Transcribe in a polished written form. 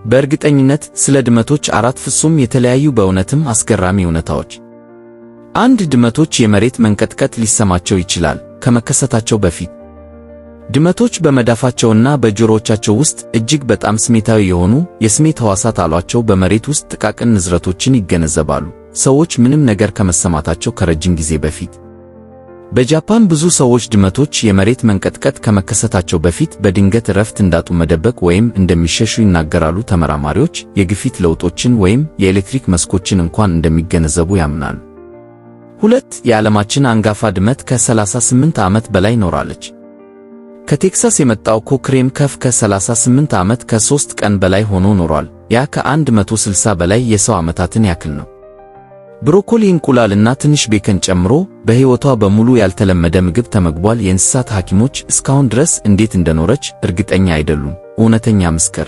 በእርግጠኝነት ስለ ድመቶች 4 ፍጹም የተለያዩ በእውነትም አስገራሚ እውነታዎች። 1. ድመቶች የመሬት መንቀጥቀጥ ሊሰማቸው ይችላል ከመከሰታቸው በፊት። ድመቶች በመዳፋቸውና በጆሮዎቻቸው ውስጥ እጅግ በጣም ስሜታዊ የሆኑ የስሜት ሕዋሳት አሏቸው። በመሬት ውስጥ ጥቃቅን ንዝረቶችን ይገነዘባሉ፣ ሰዎች ምንም ነገር ከመሰማታቸው ከረጅም ጊዜ በፊት። በጃፓን ብዙ ሰዎች ድመቶች የመሬት መንቀጥቀጥ ከመከሰታቸው በፊት በድንገት እረፍት እንዳጡ መደበቅ ወይም እንደሚሸሹ ይናገራሉ። ተመራማሪዎች የግፊት ለውጦችን ወይም የኤሌክትሪክ መስኮችን እንኳን እንደሚገነዘቡ ያምናሉ። 2. የዓለማችን አንጋፋ ድመት ከ38 ዓመት በላይ ኖራለች። ከቴክሳስ የመጣው ኮክሬን ከፍ ከ38 ዓመት ከ3 ቀን በላይ ሆኖ ኖሯል። ያ ከ160 በላይ የሰው ዓመታትን ያክል ነው። ብሮኮሊ፣ እንቁላልና ትንሽ ቤከን ጨምሮ በሕይወቷ በሙሉ ያልተለመደ ምግብ ተመግቧል። የእንስሳት ሐኪሞች እስካሁን ድረስ እንዴት እንደኖረች እርግጠኛ አይደሉም። እውነተኛ ምስክር